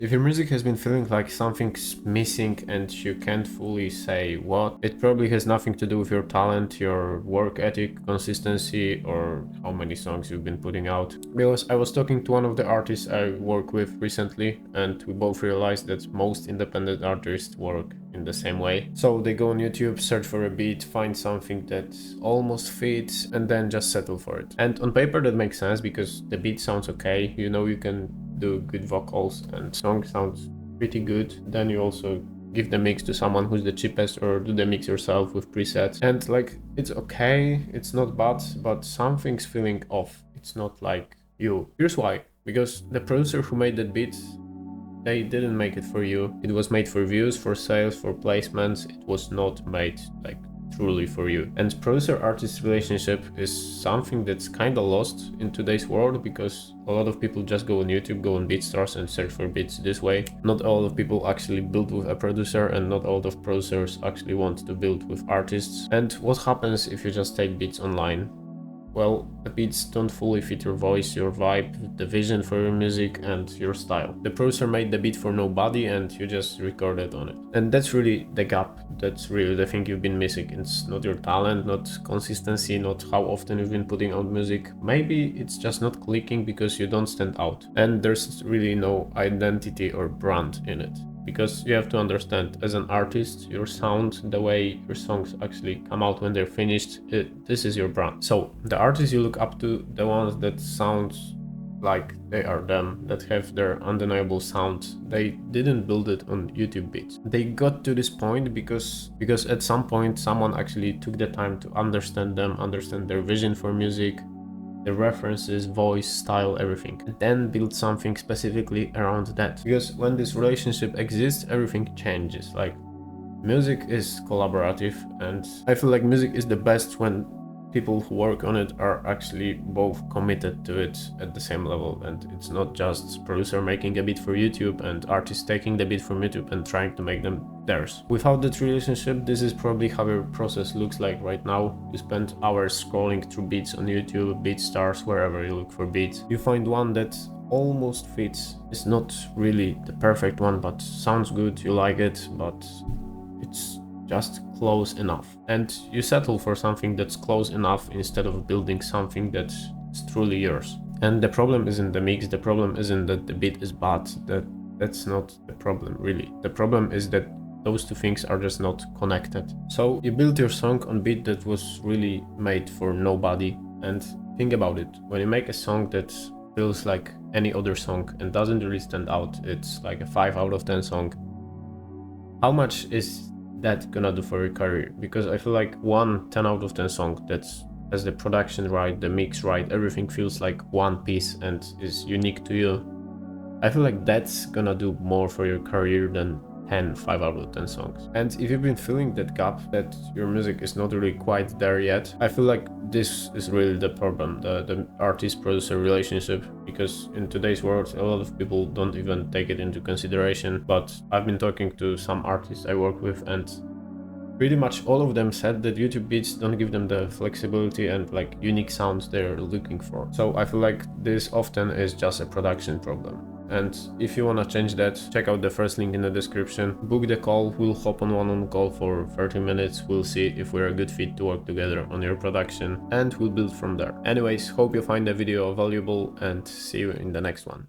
If your music has been feeling like something's missing and you can't fully say what, it probably has nothing to do with your talent, your work ethic, consistency, or how many songs you've been putting out. Because I was talking to one of the artists I work with recently, and we both realized that most independent artists work in the same way. So they go on YouTube, search for a beat, find something that almost fits, and then just settle for it. And on paper that makes sense because the beat sounds okay, you know you can do good vocals and song sounds pretty good. Then you also give the mix to someone who's the cheapest or do the mix yourself with presets. And like, it's okay, it's not bad, but something's feeling off. It's not like you. Here's why. Because the producer who made that beat, they didn't make it for you. It was made for views, for sales, for placements. It was not made like truly for you. And producer-artist relationship is something that's kind of lost in today's world because a lot of people just go on YouTube, go on BeatStars and search for beats this way. Not all of people actually build with a producer, and not all of producers actually want to build with artists. And what happens if you just take beats online? Well, the beats don't fully fit your voice, your vibe, the vision for your music and your style. The producer made the beat for nobody and you just recorded on it. And that's really the gap. That's really the thing you've been missing. It's not your talent, not consistency, not how often you've been putting out music. Maybe it's just not clicking because you don't stand out. And there's really no identity or brand in it. Because you have to understand, as an artist, your sound, the way your songs actually come out when they're finished, this is your brand. So the artists you look up to, the ones that sound like they are them, that have their undeniable sound, they didn't build it on YouTube beats. They got to this point because at some point someone actually took the time to understand them, understand their vision for music, the references, voice, style, everything, and then build something specifically around that. Because when this relationship exists, everything changes. Like, music is collaborative, and I feel like music is the best when people who work on it are actually both committed to it at the same level, and it's not just producer making a beat for YouTube and artist taking the beat from YouTube and trying to make them theirs. Without that relationship, this is probably how your process looks like right now. You spend hours scrolling through beats on YouTube, BeatStars, wherever you look for beats. You find one that almost fits. It's not really the perfect one, but sounds good, you like it, but it's just close enough, and you settle for something that's close enough instead of building something that's truly yours. And the problem isn't the mix, the problem isn't that the beat is bad, that's not the problem really. The problem is that those two things are just not connected. So you build your song on beat that was really made for nobody. And think about it, when you make a song that feels like any other song and doesn't really stand out, it's like a 5 out of 10 song, how much is that gonna do for your career? Because I feel like one 10 out of 10 song that has the production right, the mix right, everything feels like one piece and is unique to you, I feel like that's gonna do more for your career than 10 5 out of 10 songs. And if you've been feeling that gap, that your music is not really quite there yet, I feel like this is really the problem, the artist-producer relationship, because in today's world a lot of people don't even take it into consideration. But I've been talking to some artists I work with, and pretty much all of them said that YouTube beats don't give them the flexibility and like unique sounds they're looking for. So I feel like this often is just a production problem. And if you wanna change that, check out the first link in the description. Book the call, we'll hop on one-on-one call for 30 minutes. We'll see if we're a good fit to work together on your production, and we'll build from there. Anyways, hope you find the video valuable and see you in the next one.